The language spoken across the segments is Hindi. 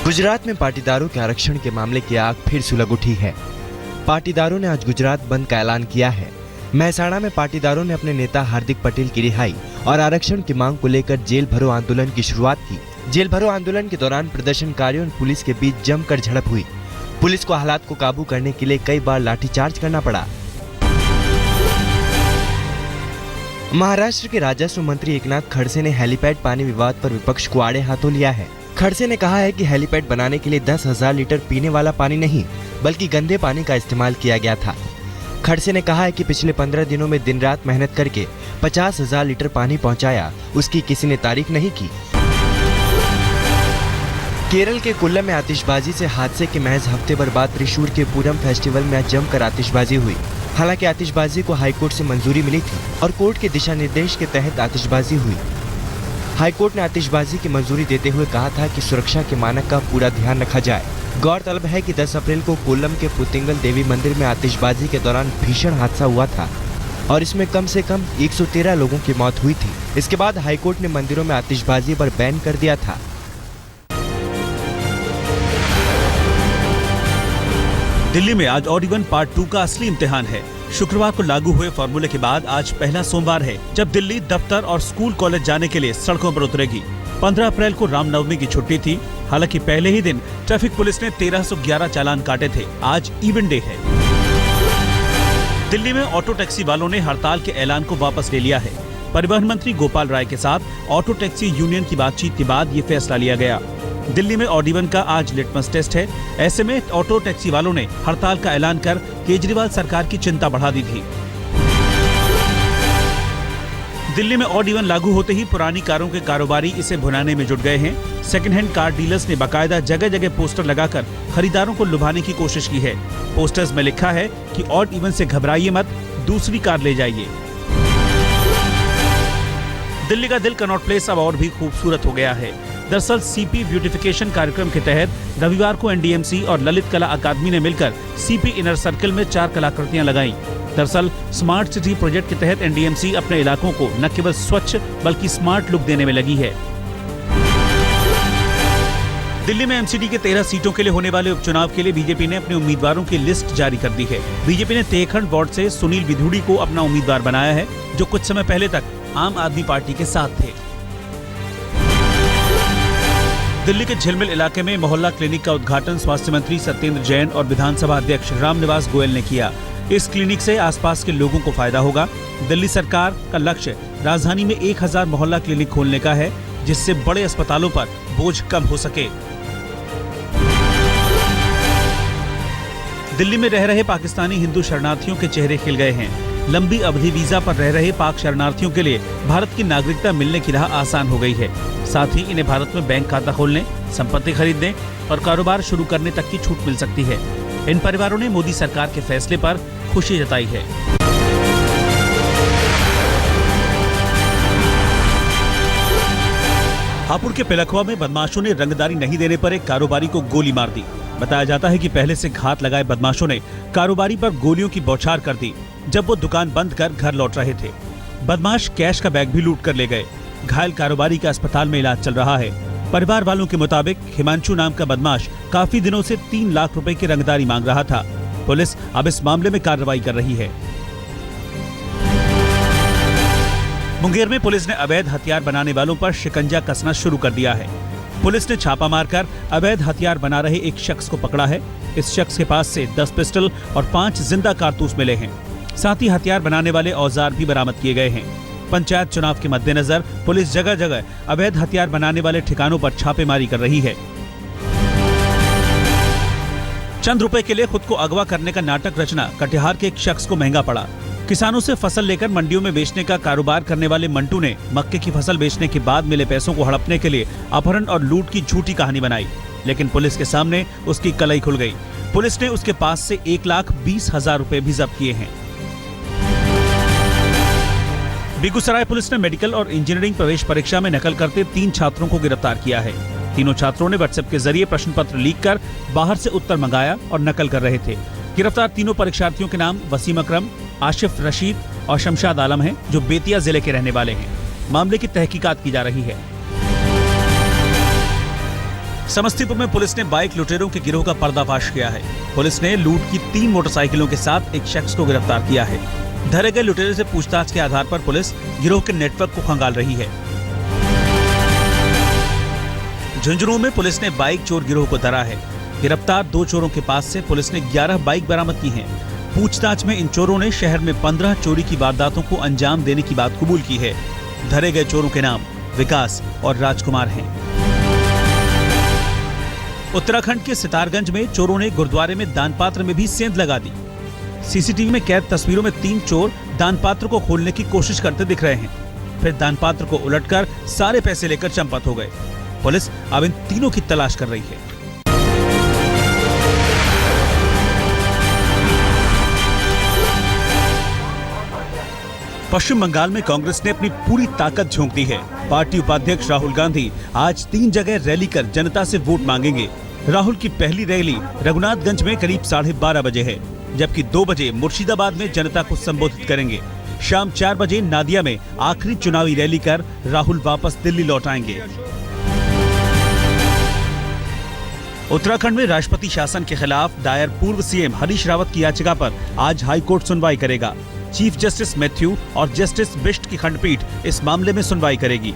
गुजरात में पाटीदारों के आरक्षण के मामले की आग फिर सुलग उठी है। पाटीदारों ने आज गुजरात बंद का ऐलान किया है। महसाणा में पाटीदारों ने अपने नेता हार्दिक पटेल की रिहाई और आरक्षण की मांग को लेकर जेल भरो आंदोलन की शुरुआत की। जेल भरो आंदोलन के दौरान प्रदर्शनकारियों और पुलिस के बीच जमकर झड़प हुई। पुलिस को हालात को काबू करने के लिए कई बार लाठीचार्ज करना पड़ा। महाराष्ट्र के राजस्व मंत्री एकनाथ खड़से ने हेलीपैड पानी विवाद पर विपक्ष को आड़े हाथों लिया है। खड़से ने कहा है कि हेलीपैड बनाने के लिए 10,000 लीटर पीने वाला पानी नहीं बल्कि गंदे पानी का इस्तेमाल किया गया था। खड़से ने कहा है कि पिछले 15 दिनों में दिन रात मेहनत करके 50,000 लीटर पानी पहुंचाया, उसकी किसी ने तारीफ नहीं की। केरल के कुल्लम में आतिशबाजी से हादसे के महज हफ्ते भर बाद त्रिशूर के पूरम फेस्टिवल में जमकर आतिशबाजी हुई। हालांकि आतिशबाजी को हाईकोर्ट से मंजूरी मिली थी और कोर्ट के दिशा निर्देश के तहत आतिशबाजी हुई। हाईकोर्ट ने आतिशबाजी की मंजूरी देते हुए कहा था कि सुरक्षा के मानक का पूरा ध्यान रखा जाए। गौरतलब है कि 10 अप्रैल को कोल्लम के पुतिंगल देवी मंदिर में आतिशबाजी के दौरान भीषण हादसा हुआ था और इसमें कम से कम 113 लोगों की मौत हुई थी। इसके बाद हाईकोर्ट ने मंदिरों में आतिशबाजी पर बैन कर दिया था। दिल्ली में आज ऑड इवन पार्ट 2 का असली इम्तिहान है। शुक्रवार को लागू हुए फॉर्मूले के बाद आज पहला सोमवार है जब दिल्ली दफ्तर और स्कूल कॉलेज जाने के लिए सड़कों पर उतरेगी। 15 अप्रैल को रामनवमी की छुट्टी थी। हालांकि पहले ही दिन ट्रैफिक पुलिस ने 1311 चालान काटे थे। आज इवेंट डे है। दिल्ली में ऑटो टैक्सी वालों ने हड़ताल के ऐलान को वापस ले लिया है। परिवहन मंत्री गोपाल राय के साथ ऑटो टैक्सी यूनियन की बातचीत के बाद ये फैसला लिया गया। दिल्ली में ऑड इवन का आज लिटमस टेस्ट है। ऐसे में ऑटो टैक्सी वालों ने हड़ताल का ऐलान कर केजरीवाल सरकार की चिंता बढ़ा दी थी। दिल्ली में ऑड इवन लागू होते ही पुरानी कारों के कारोबारी इसे भुनाने में जुट गए हैं। सेकंड हैंड कार डीलर्स ने बाकायदा जगह जगह पोस्टर लगाकर खरीदारों को लुभाने की कोशिश की है। पोस्टर्स में लिखा है कि ऑड इवन से घबराइए मत, दूसरी कार ले जाइए। दिल्ली का दिल कनॉट प्लेस अब और भी खूबसूरत हो गया है। दरअसल सीपी ब्यूटिफिकेशन कार्यक्रम के तहत रविवार को एनडीएमसी और ललित कला अकादमी ने मिलकर सीपी इनर सर्कल में 4 कलाकृतियां लगाईं। दरअसल स्मार्ट सिटी प्रोजेक्ट के तहत एनडीएमसी अपने इलाकों को न केवल स्वच्छ बल्कि स्मार्ट लुक देने में लगी है। दिल्ली में एमसीडी के 13 सीटों के लिए होने वाले उपचुनाव के लिए बीजेपी ने अपने उम्मीदवारों की लिस्ट जारी कर दी है। बीजेपी ने तेखंड वार्ड से सुनील विधुड़ी को अपना उम्मीदवार बनाया है, जो कुछ समय पहले तक आम आदमी पार्टी के साथ थे। दिल्ली के झिलमिल इलाके में मोहल्ला क्लिनिक का उद्घाटन स्वास्थ्य मंत्री सत्येंद्र जैन और विधानसभा अध्यक्ष रामनिवास गोयल ने किया। इस क्लिनिक से आसपास के लोगों को फायदा होगा। दिल्ली सरकार का लक्ष्य राजधानी में 1000 मोहल्ला क्लिनिक खोलने का है, जिससे बड़े अस्पतालों पर बोझ कम हो सके। दिल्ली में रह रहे पाकिस्तानी हिंदू शरणार्थियों के चेहरे खिल गए हैं। लंबी अवधि वीजा पर रह रहे पाक शरणार्थियों के लिए भारत की नागरिकता मिलने की राह आसान हो गई है। साथ ही इन्हें भारत में बैंक खाता खोलने, संपत्ति खरीदने और कारोबार शुरू करने तक की छूट मिल सकती है। इन परिवारों ने मोदी सरकार के फैसले पर खुशी जताई है। हापुड़ के पिलखवा में बदमाशों ने रंगदारी नहीं देने पर एक कारोबारी को गोली मार दी। बताया जाता है कि पहले से घात लगाए बदमाशों ने कारोबारी पर गोलियों की बौछार कर दी जब वो दुकान बंद कर घर लौट रहे थे। बदमाश कैश का बैग भी लूट कर ले गए। घायल कारोबारी का अस्पताल में इलाज चल रहा है। परिवार वालों के मुताबिक हिमांशु नाम का बदमाश काफी दिनों से 3 लाख रुपए की रंगदारी मांग रहा था। पुलिस अब इस मामले में कार्रवाई कर रही है। मुंगेर में पुलिस ने अवैध हथियार बनाने वालों पर शिकंजा कसना शुरू कर दिया है। पुलिस ने छापा मारकर अवैध हथियार बना रहे एक शख्स को पकड़ा है। इस शख्स के पास से 10 पिस्टल और 5 जिंदा कारतूस मिले हैं। साथ ही हथियार बनाने वाले औजार भी बरामद किए गए हैं। पंचायत चुनाव के मद्देनजर पुलिस जगह जगह अवैध हथियार बनाने वाले ठिकानों पर छापेमारी कर रही है। चंद रुपए के लिए खुद को अगवा करने का नाटक रचना कटिहार के एक शख्स को महंगा पड़ा। किसानों से फसल लेकर मंडियों में बेचने का कारोबार करने वाले मंटू ने मक्के की फसल बेचने के बाद मिले पैसों को हड़पने के लिए अपहरण और लूट की झूठी कहानी बनाई, लेकिन पुलिस के सामने उसकी कलई खुल गई। पुलिस ने उसके पास से 1,20,000 रुपए भी जब्त किए हैं। बेगूसराय पुलिस ने मेडिकल और इंजीनियरिंग प्रवेश परीक्षा में नकल करते 3 छात्रों को गिरफ्तार किया है। तीनों छात्रों ने व्हाट्सएप के जरिए प्रश्न पत्र लीक कर बाहर से उत्तर मंगाया और नकल कर रहे थे। गिरफ्तार तीनों परीक्षार्थियों के नाम वसीम अकरम, आशिफ रशीद और शमशाद आलम हैं, जो बेतिया जिले के रहने वाले हैं। मामले की तहकीकात की जा रही है। समस्तीपुर में पुलिस ने बाइक लुटेरों के गिरोह का पर्दाफाश किया है। पुलिस ने लूट की 3 मोटरसाइकिलों के साथ एक शख्स को गिरफ्तार किया है। धरे गए लुटेरे से पूछताछ के आधार पर पुलिस गिरोह के नेटवर्क को खंगाल रही है। झुंझुनू में पुलिस ने बाइक चोर गिरोह को धरा है। गिरफ्तार 2 चोरों के पास से पुलिस ने 11 बाइक बरामद की हैं। पूछताछ में इन चोरों ने शहर में 15 चोरी की वारदातों को अंजाम देने की बात कबूल की है। धरे गए चोरों के नाम विकास और राजकुमार हैं। उत्तराखंड के सितारगंज में चोरों ने गुरुद्वारे में दानपात्र में भी सेंध लगा दी। सीसीटीवी में कैद तस्वीरों में 3 चोर दानपात्र को खोलने की कोशिश करते दिख रहे हैं। फिर दानपात्र को उलटकर सारे पैसे लेकर चंपत हो गए। पुलिस अब इन तीनों की तलाश कर रही है। पश्चिम बंगाल में कांग्रेस ने अपनी पूरी ताकत झोंक दी है। पार्टी उपाध्यक्ष राहुल गांधी आज 3 जगह रैली कर जनता से वोट मांगेंगे। राहुल की पहली रैली रघुनाथगंज में करीब 12:30 बजे है, जबकि 2 बजे मुर्शिदाबाद में जनता को संबोधित करेंगे। शाम 4 बजे नादिया में आखिरी चुनावी रैली कर राहुल वापस दिल्ली लौट आएंगे। उत्तराखंड में राष्ट्रपति शासन के खिलाफ दायर पूर्व सीएम हरीश रावत की याचिका पर आज हाई कोर्ट सुनवाई करेगा। चीफ जस्टिस मैथ्यू और जस्टिस बिष्ट की खंडपीठ इस मामले में सुनवाई करेगी।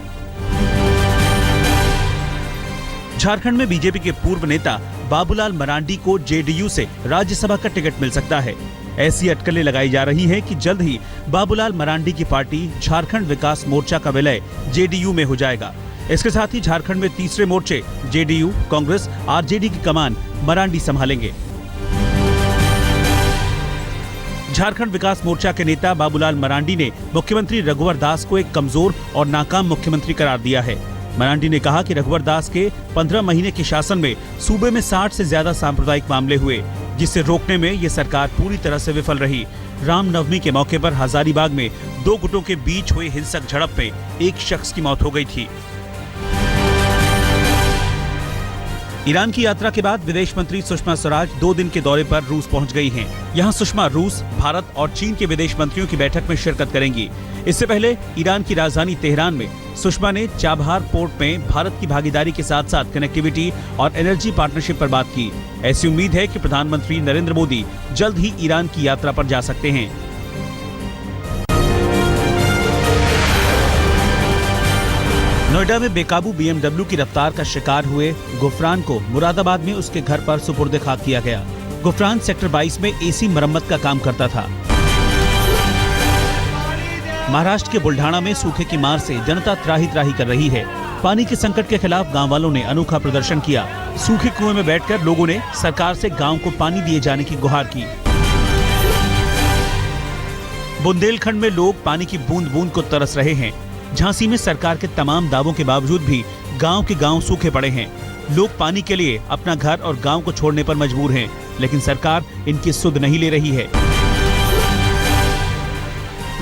झारखंड में बीजेपी के पूर्व नेता बाबूलाल मरांडी को जेडीयू से राज्यसभा का टिकट मिल सकता है। ऐसी अटकलें लगाई जा रही हैं कि जल्द ही बाबूलाल मरांडी की पार्टी झारखंड विकास मोर्चा का विलय जेडीयू में हो जाएगा। इसके साथ ही झारखंड में तीसरे मोर्चे जेडीयू, कांग्रेस, आरजेडी की कमान मरांडी संभालेंगे। झारखंड विकास मोर्चा के नेता बाबूलाल मरांडी ने मुख्यमंत्री रघुवर दास को एक कमजोर और नाकाम मुख्यमंत्री करार दिया है। मरांडी ने कहा कि रघुवर दास के 15 महीने के शासन में सूबे में 60 से ज्यादा सांप्रदायिक मामले हुए, जिसे रोकने में ये सरकार पूरी तरह से विफल रही। रामनवमी के मौके पर हजारीबाग में 2 गुटों के बीच हुए हिंसक झड़प में एक शख्स की मौत हो गई थी। ईरान की यात्रा के बाद विदेश मंत्री सुषमा स्वराज 2 दिन के दौरे पर रूस पहुंच गई हैं। यहां सुषमा रूस, भारत और चीन के विदेश मंत्रियों की बैठक में शिरकत करेंगी। इससे पहले ईरान की राजधानी तेहरान में सुषमा ने चाबहार पोर्ट में भारत की भागीदारी के साथ साथ कनेक्टिविटी और एनर्जी पार्टनरशिप पर बात की। ऐसी उम्मीद है कि प्रधानमंत्री नरेंद्र मोदी जल्द ही ईरान की यात्रा पर जा सकते हैं। नोएडा में बेकाबू BMW की रफ्तार का शिकार हुए गुफरान को मुरादाबाद में उसके घर पर सुपुर्द खाक किया गया। गुफरान सेक्टर 22 में एसी मरम्मत का काम करता था। महाराष्ट्र के बुल्ढाना में सूखे की मार से जनता त्राही त्राही कर रही है। पानी के संकट के खिलाफ गांव वालों ने अनोखा प्रदर्शन किया। सूखे कुएं में बैठकर लोगों ने सरकार से गांव को पानी दिए जाने की गुहार की। बुंदेलखंड में लोग पानी की बूंद बूंद को तरस रहे हैं। झांसी में सरकार के तमाम दावों के बावजूद भी गांव के गांव सूखे पड़े हैं। लोग पानी के लिए अपना घर और गांव को छोड़ने पर मजबूर हैं, लेकिन सरकार इनकी सुध नहीं ले रही है।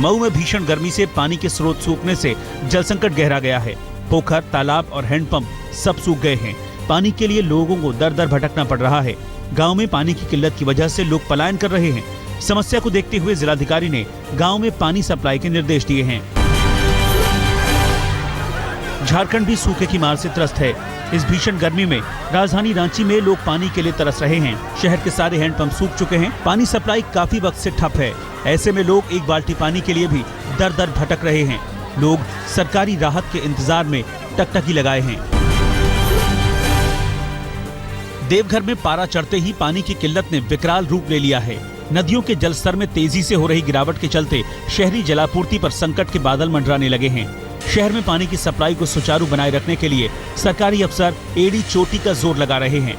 मऊ में भीषण गर्मी से पानी के स्रोत सूखने से जल संकट गहरा गया है। पोखर, तालाब और हैंडपंप सब सूख गए हैं। पानी के लिए लोगों को दर दर भटकना पड़ रहा है। गांव में पानी की किल्लत की वजह से लोग पलायन कर रहे हैं। समस्या को देखते हुए जिलाधिकारी ने गांव में पानी सप्लाई के निर्देश दिए हैं। झारखंड भी सूखे की मार से त्रस्त है। इस भीषण गर्मी में राजधानी रांची में लोग पानी के लिए तरस रहे हैं। शहर के सारे हैंडपंप सूख चुके हैं। पानी सप्लाई काफी वक्त से ठप है। ऐसे में लोग एक बाल्टी पानी के लिए भी दर दर भटक रहे हैं। लोग सरकारी राहत के इंतजार में टकटकी लगाए हैं। देवघर में पारा चढ़ते ही पानी की किल्लत ने विकराल रूप ले लिया है। नदियों के जलस्तर में तेजी से हो रही गिरावट के चलते शहरी जलापूर्ति पर संकट के बादल मंडराने लगे हैं। शहर में पानी की सप्लाई को सुचारू बनाए रखने के लिए सरकारी अफसर एड़ी चोटी का जोर लगा रहे हैं।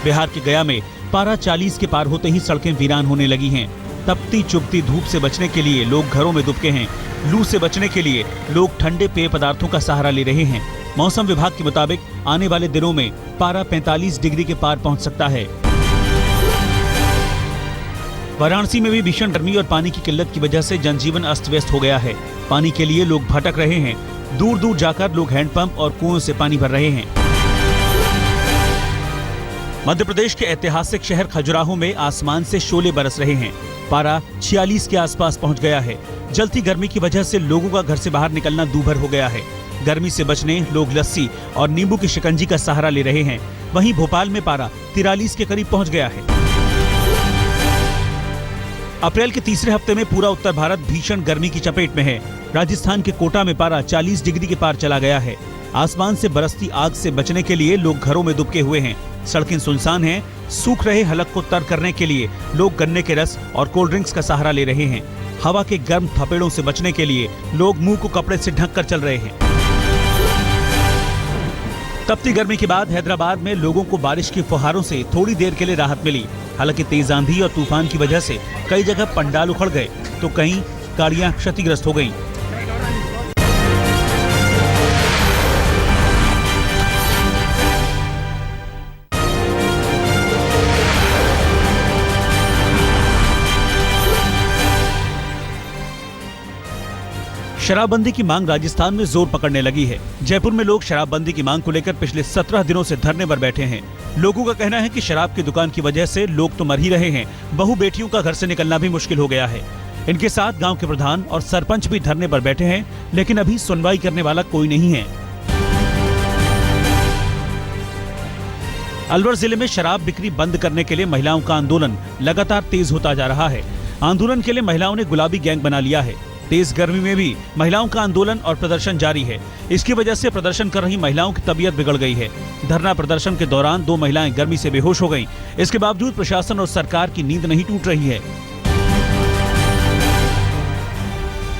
बिहार के गया में पारा 40 के पार होते ही सड़कें वीरान होने लगी हैं। तपती चुभती धूप से बचने के लिए लोग घरों में दुबके हैं। लू से बचने के लिए लोग ठंडे पेय पदार्थों का सहारा ले रहे हैं। मौसम विभाग के मुताबिक आने वाले दिनों में पारा 45 डिग्री के पार पहुंच सकता है। वाराणसी में भी भीषण गर्मी और पानी की किल्लत की वजह से जनजीवन अस्त व्यस्त हो गया है। पानी के लिए लोग भटक रहे हैं। दूर दूर जाकर लोग हैंडपंप और कुओं से पानी भर रहे हैं। मध्य प्रदेश के ऐतिहासिक शहर खजुराहो में आसमान से शोले बरस रहे हैं। पारा 46 के आसपास पहुंच गया है। जलती गर्मी की वजह से लोगों का घर से बाहर निकलना दूभर हो गया है। गर्मी से बचने लोग लस्सी और नींबू की शिकंजी का सहारा ले रहे हैं। वहीं भोपाल में पारा 43 के करीब पहुंच गया है। अप्रैल के तीसरे हफ्ते में पूरा उत्तर भारत भीषण गर्मी की चपेट में है। राजस्थान के कोटा में पारा 40 डिग्री के पार चला गया है। आसमान से बरसती आग से बचने के लिए लोग घरों में दुबके हुए हैं। सड़कें सुनसान हैं। सूख रहे हलक को तर करने के लिए लोग गन्ने के रस और कोल्ड ड्रिंक्स का सहारा ले रहे हैं। हवा के गर्म थपेड़ों से बचने के लिए लोग मुंह को कपड़े से ढककर चल रहे हैं। तपती गर्मी के बाद हैदराबाद में लोगों को बारिश की फुहारों से थोड़ी देर के लिए राहत मिली। हालांकि तेज आंधी और तूफान की वजह से कई जगह पंडाल उखड़ गए तो कहीं गाड़ियां क्षतिग्रस्त हो गईं। शराबबंदी की मांग राजस्थान में जोर पकड़ने लगी है। जयपुर में लोग शराबबंदी की मांग को लेकर पिछले 17 दिनों से धरने पर बैठे हैं। लोगों का कहना है कि शराब की दुकान की वजह से लोग तो मर ही रहे हैं, बहू बेटियों का घर से निकलना भी मुश्किल हो गया है। इनके साथ गांव के प्रधान और सरपंच भी धरने पर बैठे हैं, लेकिन अभी सुनवाई करने वाला कोई नहीं है। अलवर जिले में शराब बिक्री बंद करने के लिए महिलाओं का आंदोलन लगातार तेज होता जा रहा है। आंदोलन के लिए महिलाओं ने गुलाबी गैंग बना लिया है। तेज गर्मी में भी महिलाओं का आंदोलन और प्रदर्शन जारी है। इसकी वजह से प्रदर्शन कर रही महिलाओं की तबीयत बिगड़ गई है। धरना प्रदर्शन के दौरान 2 महिलाएं गर्मी से बेहोश हो गईं। इसके बावजूद प्रशासन और सरकार की नींद नहीं टूट रही है।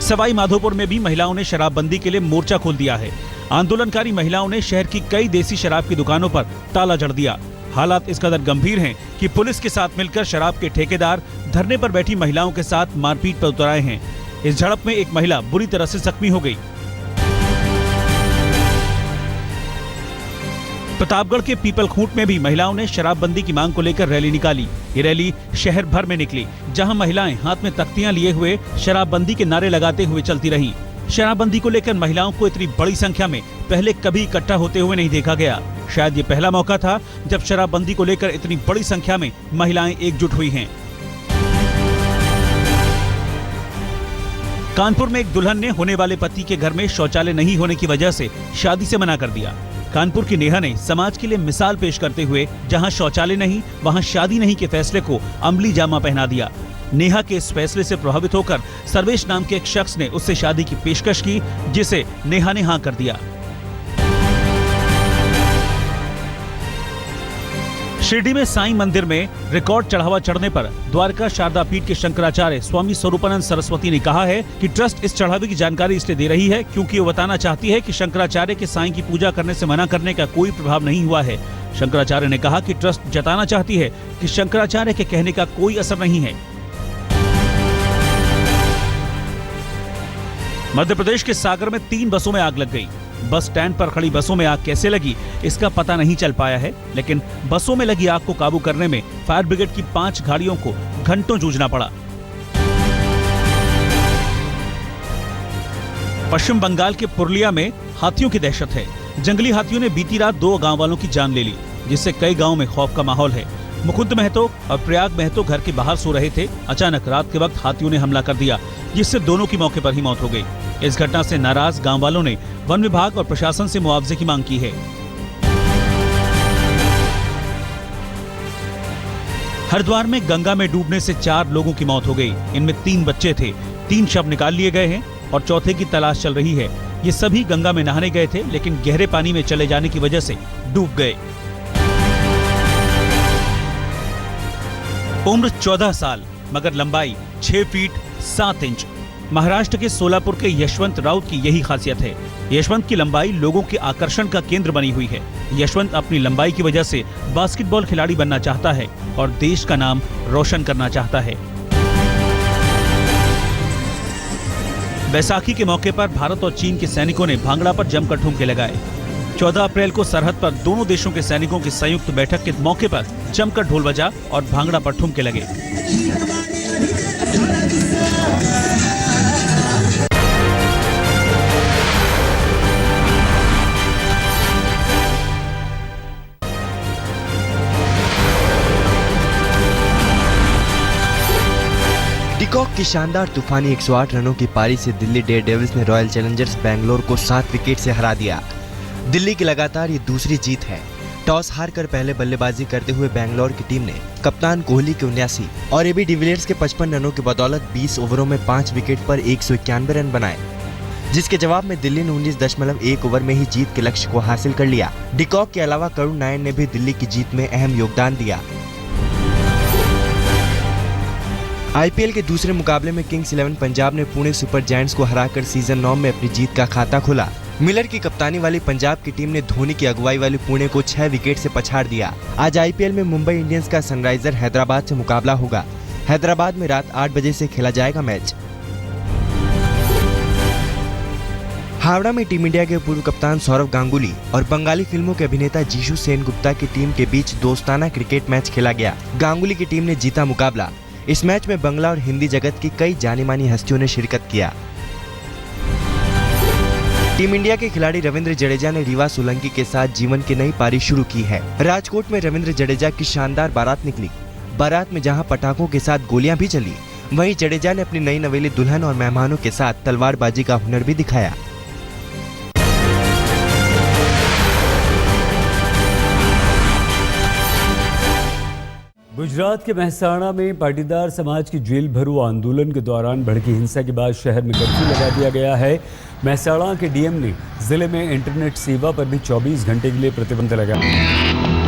सवाई माधोपुर में भी महिलाओं ने शराबबंदी के लिए मोर्चा खोल दिया है। आंदोलनकारी महिलाओं ने शहर की कई देसी शराब की दुकानों पर ताला जड़ दिया। हालात इस कदर गंभीर हैं कि पुलिस के साथ मिलकर शराब के ठेकेदार धरने पर बैठी महिलाओं के साथ मारपीट पर उतर आए हैं। इस झड़प में एक महिला बुरी तरह से जख्मी हो गई। प्रतापगढ़ के पीपलखूंट में भी महिलाओं ने शराबबंदी की मांग को लेकर रैली निकाली। ये रैली शहर भर में निकली, जहां महिलाएं हाथ में तख्तियां लिए हुए शराबबंदी के नारे लगाते हुए चलती रहीं। शराबबंदी को लेकर महिलाओं को इतनी बड़ी संख्या में पहले कभी इकट्ठा होते हुए नहीं देखा गया। शायद ये पहला मौका था जब शराबबंदी को लेकर इतनी बड़ी संख्या में महिलाएं एकजुट हुई हैं। कानपुर में एक दुल्हन ने होने वाले पति के घर में शौचालय नहीं होने की वजह से शादी से मना कर दिया। कानपुर की नेहा ने समाज के लिए मिसाल पेश करते हुए जहां शौचालय नहीं वहां शादी नहीं के फैसले को अमली जामा पहना दिया। नेहा के इस फैसले से प्रभावित होकर सर्वेश नाम के एक शख्स ने उससे शादी की पेशकश की, जिसे नेहा ने हां कर दिया। शिरडी में साईं मंदिर में रिकॉर्ड चढ़ावा चढ़ने पर द्वारका शारदा पीठ के शंकराचार्य स्वामी स्वरूपानंद सरस्वती ने कहा है कि ट्रस्ट इस चढ़ावे की जानकारी इसलिए दे रही है क्योंकि वो बताना चाहती है कि शंकराचार्य के साईं की पूजा करने से मना करने का कोई प्रभाव नहीं हुआ है। शंकराचार्य ने कहा कि ट्रस्ट जताना चाहती है कि शंकराचार्य के कहने का कोई असर नहीं है। मध्य प्रदेश के सागर में 3 बसों में आग लग गई। बस स्टैंड पर खड़ी बसों में आग कैसे लगी इसका पता नहीं चल पाया है, लेकिन बसों में लगी आग को काबू करने में फायर ब्रिगेड की 5 गाड़ियों को घंटों जूझना पड़ा। पश्चिम बंगाल के पुरुलिया में हाथियों की दहशत है। जंगली हाथियों ने बीती रात 2 गांव वालों की जान ले ली, जिससे कई गांवों में खौफ का माहौल है। मुकुंद महतो और प्रयाग महतो घर के बाहर सो रहे थे। अचानक रात के वक्त हाथियों ने हमला कर दिया, जिससे दोनों की मौके पर ही मौत हो गई। इस घटना से नाराज गांव वालों ने वन विभाग और प्रशासन से मुआवजे की मांग की है। हरिद्वार में गंगा में डूबने से 4 लोगों की मौत हो गई। इनमें 3 बच्चे थे। 3 शव निकाल लिए गए हैं और चौथे की तलाश चल रही है। ये सभी गंगा में नहाने गए थे, लेकिन गहरे पानी में चले जाने की वजह से डूब गए। उम्र 14 साल मगर लंबाई 6 फीट 7 इंच। महाराष्ट्र के सोलापुर के यशवंत राउत की यही खासियत है। यशवंत की लंबाई लोगों के आकर्षण का केंद्र बनी हुई है। यशवंत अपनी लंबाई की वजह से बास्केटबॉल खिलाड़ी बनना चाहता है और देश का नाम रोशन करना चाहता है। बैसाखी के मौके पर भारत और चीन के सैनिकों ने भांगड़ा पर जमकर ठुमके लगाए। 14 अप्रैल को सरहद पर दोनों देशों के सैनिकों की संयुक्त बैठक के मौके पर जमकर ढोल बजा और भांगड़ा पर ठुमके लगे। डिकॉक की शानदार तूफानी 108 रनों की पारी से दिल्ली डेयरडेविल्स ने रॉयल चैलेंजर्स बैंगलोर को 7 विकेट से हरा दिया। दिल्ली की लगातार ये दूसरी जीत है। टॉस हारकर पहले बल्लेबाजी करते हुए बैंगलोर की टीम ने कप्तान कोहली के 79 और एबी डिविलियर्स के 55 रनों की बदौलत 20 ओवरों में 5 विकेट पर 191 रन बनाए, जिसके जवाब में दिल्ली ने 19.1 ओवर में ही जीत के लक्ष्य को हासिल कर लिया। डिकॉक के अलावा करुण नायर ने भी दिल्ली की जीत में अहम योगदान दिया। आईपीएल के दूसरे मुकाबले में किंग्स 11 पंजाब ने पुणे सुपर जायंट्स को हराकर सीजन 9 में अपनी जीत का खाता खोला। मिलर की कप्तानी वाली पंजाब की टीम ने धोनी की अगुवाई वाली पुणे को 6 विकेट से पछाड़ दिया। आज आईपीएल में मुंबई इंडियंस का सनराइजर हैदराबाद से मुकाबला होगा। हैदराबाद में रात 8 बजे से खेला जाएगा मैच। हावड़ा में टीम इंडिया के पूर्व कप्तान सौरव गांगुली और बंगाली फिल्मों के अभिनेता जीशु सेनगुप्ता की टीम के बीच दोस्ताना क्रिकेट मैच खेला गया। गांगुली की टीम ने जीता मुकाबला। इस मैच में बंगला और हिंदी जगत की कई जानी मानी हस्तियों ने शिरकत किया। टीम इंडिया के खिलाड़ी रविंद्र जडेजा ने रीवा सोलंकी के साथ जीवन की नई पारी शुरू की है। राजकोट में रविंद्र जडेजा की शानदार बारात निकली। बारात में जहां पटाखों के साथ गोलियां भी चली, वहीं जडेजा ने अपनी नई नवेली दुल्हन और मेहमानों के साथ तलवारबाजी का हुनर भी दिखाया। गुजरात के मेहसाणा में पाटीदार समाज की जेल भरो आंदोलन के दौरान भड़की हिंसा के बाद शहर में कर्फ्यू लगा दिया गया है। मेहसाणा के डीएम ने जिले में इंटरनेट सेवा पर भी 24 घंटे के लिए प्रतिबंध लगाया।